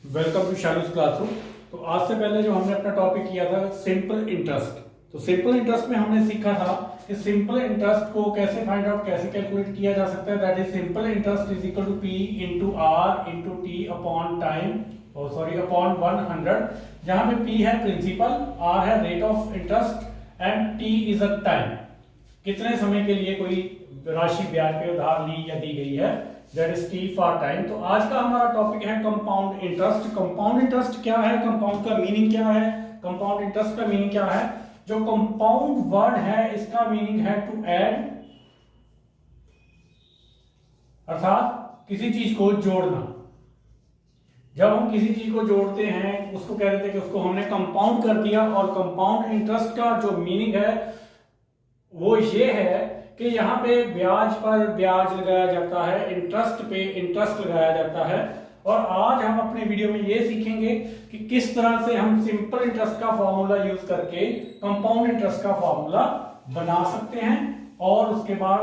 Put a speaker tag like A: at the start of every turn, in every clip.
A: Welcome to शालूस classroom. तो आज से पहले जो हमने अपना टॉपिक किया था सिंपल इंटरेस्ट, तो सिंपल इंटरेस्ट में हमने सीखा था कि सिंपल इंटरेस्ट को कैसे फाइंड आउट, कैसे कैलकुलेट किया जा सकता है। That is simple interest is equal to P into R into T upon time upon 100, जहां पे पी है प्रिंसिपल, आर है rate of interest and T is a time, कितने समय के लिए कोई राशि ब्याज पे उधार ली या दी गई है, that is T for time. तो आज का हमारा टॉपिक है कंपाउंड इंटरेस्ट। कंपाउंड इंटरेस्ट क्या है, कंपाउंड का मीनिंग क्या है, कंपाउंड इंटरेस्ट का मीनिंग क्या है। जो कंपाउंड वर्ड है इसका मीनिंग है टू ऐड, अर्थात किसी चीज को जोड़ना। जब हम किसी चीज को जोड़ते हैं उसको कह देते हैं कि उसको हमने कंपाउंड कर दिया। और कंपाउंड इंटरेस्ट का जो मीनिंग है वो ये है कि यहाँ पे ब्याज पर ब्याज लगाया जाता है, इंटरेस्ट पे इंटरेस्ट लगाया जाता है। और आज हम अपने वीडियो में ये सीखेंगे कि किस तरह से हम सिंपल इंटरेस्ट का फॉर्मूला यूज करके कंपाउंड इंटरेस्ट का फॉर्मूला बना सकते हैं और उसके बाद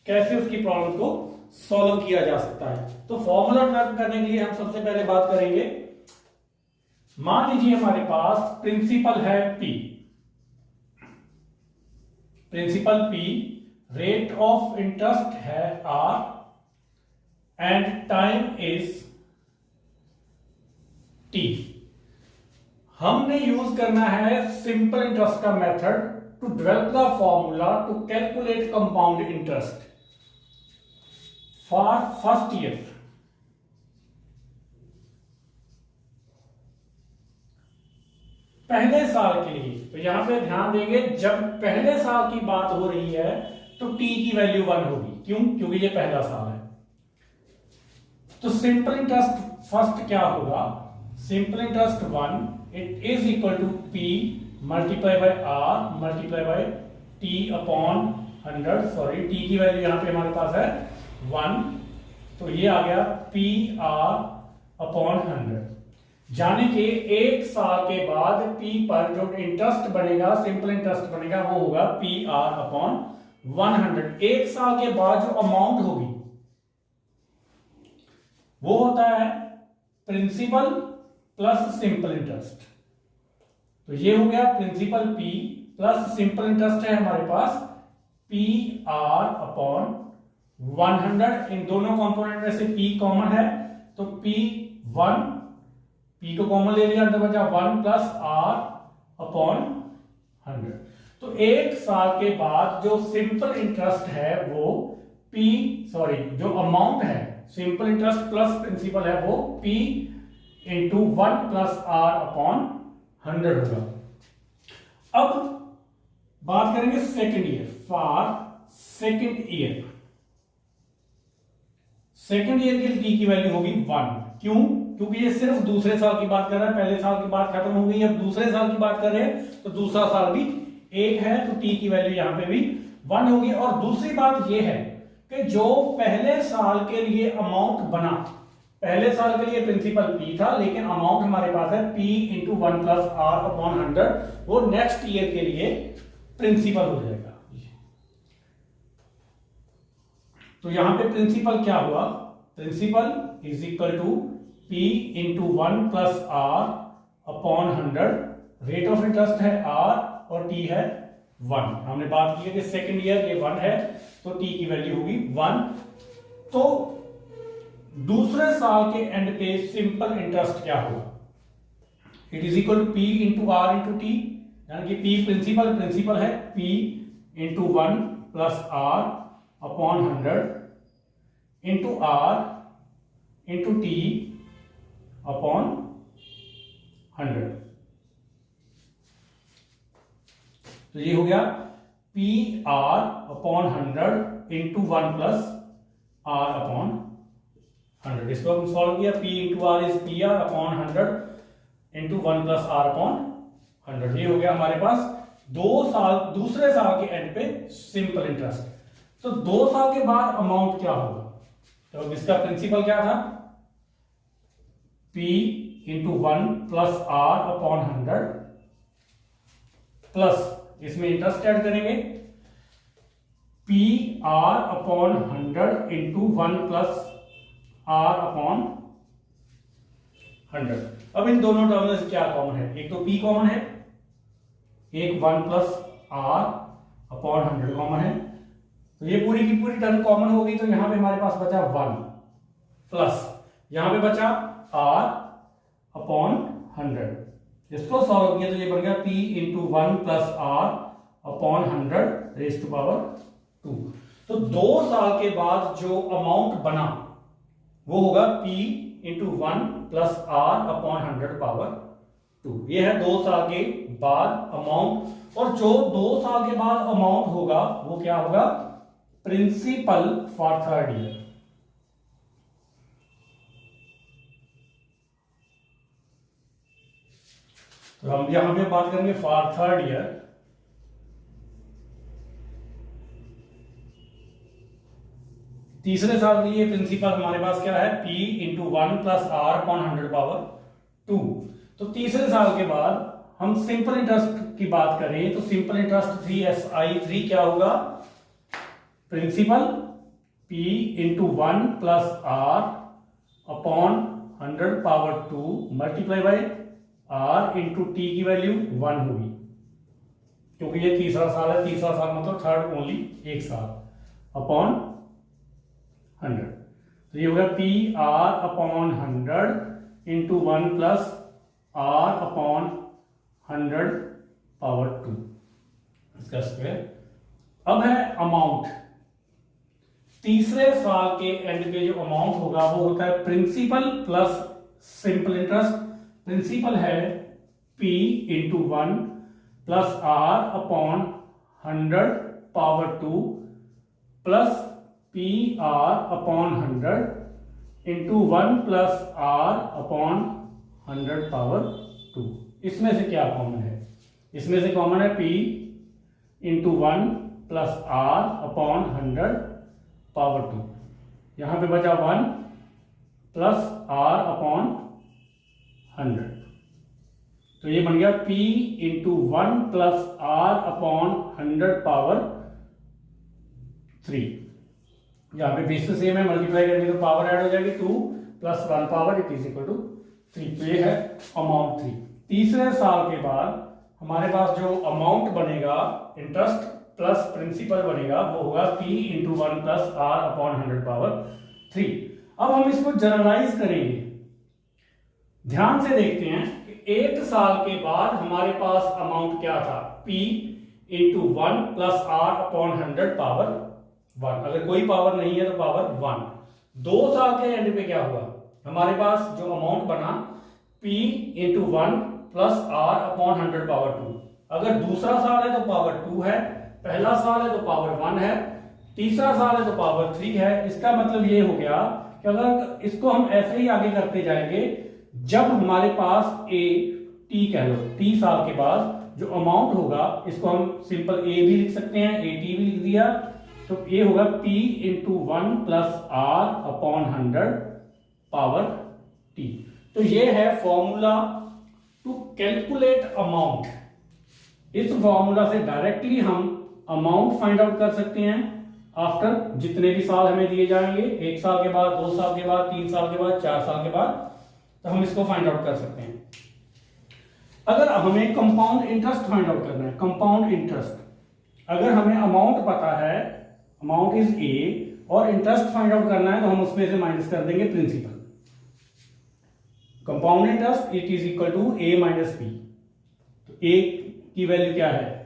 A: कैसे उसकी प्रॉब्लम को सॉल्व किया जा सकता है। तो फॉर्मूला ट्रैक करने के लिए हम सबसे पहले बात करेंगे, मान लीजिए हमारे पास प्रिंसिपल है P, principal P, rate of interest है R and time is T। हमने यूज करना है सिंपल इंटरेस्ट का method to develop the formula to calculate compound interest for first year. पहले साल के लिए तो यहां पे ध्यान देंगे, जब पहले साल की बात हो रही है तो t की वैल्यू 1 होगी। क्यों? क्योंकि ये पहला साल है। तो सिंपल इंटरेस्ट फर्स्ट क्या होगा, simple interest 1 it is equal to p multiply by r multiply by t upon 100। Sorry, t की वैल्यू यहां पे हमारे पास है 1, तो ये आ गया p r अपॉन 100। जाने के एक साल के बाद P पर जो इंटरेस्ट बनेगा, सिंपल इंटरेस्ट बनेगा, वो होगा PR अपॉन 100। एक साल के बाद जो अमाउंट होगी वो होता है प्रिंसिपल प्लस सिंपल इंटरेस्ट। तो ये हो गया principal P plus simple interest है हमारे पास PR अपॉन 100। इन दोनों कंपोनेंट में से P कॉमन है तो P1, P को कॉमन ले लिया, अंदर बचा 1 प्लस R अपॉन 100। तो एक साल के बाद जो सिंपल इंटरेस्ट है वो जो अमाउंट है सिंपल इंटरेस्ट प्लस प्रिंसिपल है वो P into 1 plus R upon 100 होगा। अब बात करेंगे second year, for second year. Second year के लिए T की वैल्यू होगी 1। क्यों? क्योंकि ये सिर्फ दूसरे साल की बात कर रहा है, पहले साल की बात खत्म हो गई, अब दूसरे साल की बात कर रहे हैं तो दूसरा साल भी एक है, तो टी की वैल्यू यहां पे भी 1 होगी। और दूसरी बात ये है कि जो पहले साल के लिए अमाउंट बना, पहले साल के लिए प्रिंसिपल P था लेकिन अमाउंट हमारे पास है P into 1 plus R upon 100, वो नेक्स्ट ईयर के लिए प्रिंसिपल हो जाएगा। तो यहां पे प्रिंसिपल क्या हुआ, principal is equal to P into 1 plus R upon 100। Rate of interest है R और T है 1। हमने बात की है कि सेकेंड ईयर ये 1 है तो T की वैल्यू होगी 1। तो दूसरे साल के एंड पे सिंपल इंटरेस्ट क्या होगा, it is equal to P into R into T, यानी कि P प्रिंसिपल है P into 1 plus R upon 100 into R into T upon 100। तो ये हो गया PR upon 100 into 1 plus R upon 100। इसको हम सॉल्व किया, P into R is PR upon 100 into 1 plus R upon 100। ये हो गया हमारे पास दूसरे साल के एंड पे सिंपल इंटरेस्ट। तो 2 साल के बाद अमाउंट क्या होगा, तो इसका प्रिंसिपल क्या था P into 1 plus R upon 100 plus इसमें इंटरेस्ट ऐड करेंगे PR upon 100 into 1 plus R upon 100। अब इन दोनों टर्म में क्या कॉमन है, एक तो p कॉमन है, एक 1 प्लस r अपॉन 100 कॉमन है, तो ये पूरी की पूरी टर्म कॉमन होगी, तो यहां पे हमारे पास बचा 1 प्लस यहां पे बचा r अपॉन 100। इसको सॉल्व किया तो ये बन गया p into 1 plus r upon 100 raise to power 2। तो 2 साल के बाद जो अमाउंट बना वो होगा p into 1 plus r upon 100 power 2। ये है 2 साल के बाद अमाउंट, और जो 2 साल के बाद अमाउंट होगा वो क्या होगा, प्रिंसिपल फॉर थर्ड ईयर। तो हम यहां पे बात करेंगे फॉर थर्ड ईयर। तीसरे साल के लिए प्रिंसिपल हमारे पास क्या है, p into 1 plus r upon 100 power 2। तो तीसरे साल के बाद हम सिंपल इंटरेस्ट की बात करें तो सिंपल इंटरेस्ट 3SI3 क्या होगा, principal p into 1 plus r upon 100 power 2 multiply by r into T की वैल्यू 1 होगी, क्योंकि ये तीसरा साल है, तीसरा साल मतलब थर्ड ओनली एक साल, अपॉन 100। तो ये होगा P R upon 100 into 1 plus r upon 100 power 2 इसका स्क्वायर। अब है अमाउंट, तीसरे साल के एंड पे जो अमाउंट होगा वो होता है principal plus simple interest. Principal है p into 1 plus r upon 100 power 2 plus P R upon 100 into 1 plus r upon 100 power 2। इसमें से क्या कॉमन है, इसमें से कॉमन है p into 1 plus r upon 100 power 2। यहां पे बचा 1 प्लस r अपॉन 100, तो ये बन गया p into 1 plus r upon 100 power 3। यहाँ पे बेस सेम है, मल्टीप्लाई करेंगे तो पावर ऐड हो जाएगी 2 plus 1 power it is equal to 3। तो ये है अमाउंट 3। तीसरे साल के बाद हमारे पास जो अमाउंट बनेगा इंटरेस्ट प्लस प्रिंसिपल बनेगा वो होगा p into 1 plus r upon 100 power 3। अब हम इसको जनरलाइज करेंगे, ध्यान से देखते हैं कि 1 साल के बाद हमारे पास अमाउंट क्या था, p into 1 plus r upon 100 power 1। अगर कोई पावर नहीं है तो पावर 1। 2 साल के एंड पे क्या हुआ, हमारे पास जो अमाउंट बना p into 1 plus r upon 100 power 2। अगर दूसरा साल है तो पावर 2 है, पहला साल है तो पावर 1 है, तीसरा साल है तो पावर 3 है। इसका मतलब ये हो गया कि अगर इसको हम ऐसे ही आगे करते जाएंगे, जब हमारे पास a t कह लो, t साल के बाद जो अमाउंट होगा इसको हम सिंपल a भी लिख सकते हैं, a t भी लिख दिया, तो ये होगा p into 1 plus r upon 100 power t। तो ये है फॉर्मूला टू कैलकुलेट अमाउंट। इस फॉर्मूला से डायरेक्टली हम अमाउंट फाइंड आउट कर सकते हैं आफ्टर जितने भी साल हमें दिए जाएंगे, 1 साल के बाद, 2 साल के बाद, 3 साल के बाद, 4 साल के बाद, तो हम इसको फाइंड आउट कर सकते हैं। अगर हमें कंपाउंड इंटरेस्ट फाइंड आउट करना है, कंपाउंड इंटरेस्ट, अगर हमें अमाउंट पता है, अमाउंट इज ए, और इंटरेस्ट फाइंड आउट करना है तो हम उसमें से माइनस कर देंगे principal. Compound interest it is equal to A minus P. तो ए की वैल्यू क्या है,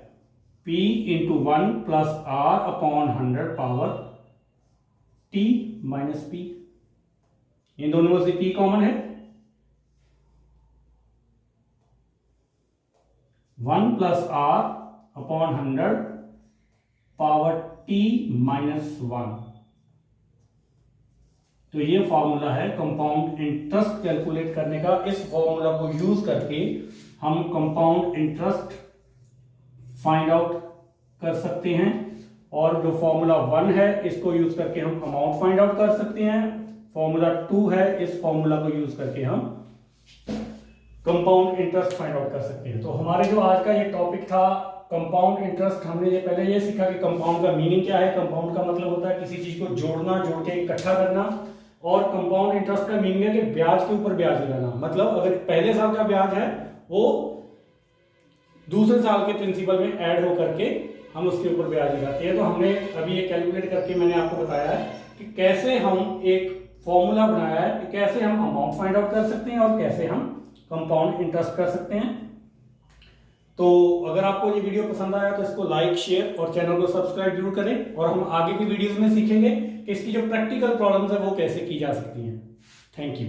A: p into 1 plus r upon 100 power t minus p। इन दोनों में से p कॉमन है, 1 plus r upon 100 power t minus 1। तो ये फॉर्मूला है कंपाउंड इंटरेस्ट कैलकुलेट करने का। इस फॉर्मूला को यूज करके हम कंपाउंड इंटरेस्ट फाइंड आउट कर सकते हैं, और जो फॉर्मूला 1 है इसको यूज करके हम अमाउंट फाइंड आउट कर सकते हैं। फॉर्मूला 2 है, इस फॉर्मूला को यूज करके हम कंपाउंड इंटरेस्ट फाइंड आउट कर सकते हैं। तो हमारे जो आज का ये टॉपिक था कंपाउंड इंटरेस्ट, हमने ये पहले ये सीखा कि कंपाउंड का मीनिंग क्या है। कंपाउंड का मतलब होता है किसी चीज को जोड़ना, जोड़ के इकट्ठा करना, और कंपाउंड इंटरेस्ट का मीनिंग है कि ब्याज के ऊपर ब्याज लगाना, मतलब अगर पहले साल का ब्याज है वो दूसरे साल के प्रिंसिपल में ऐड हो करके हम उसके ऊपर ब्याज लगाते हैं। तो हमने अभी ये कैलकुलेट करके मैंने आपको बताया है कि कैसे हम एक फॉर्मूला बनाया है कि कैसे हम अमाउंट फाइंड आउट कर सकते हैं और कैसे हम कंपाउंड इंटरेस्ट कर सकते हैं। तो अगर आपको ये वीडियो पसंद आया तो इसको लाइक, शेयर और चैनल को सब्सक्राइब जरूर करें, और हम आगे की वीडियोस में सीखेंगे कि इसकी जो प्रैक्टिकल प्रॉब्लम्स है वो कैसे की जा सकती हैं। Thank you.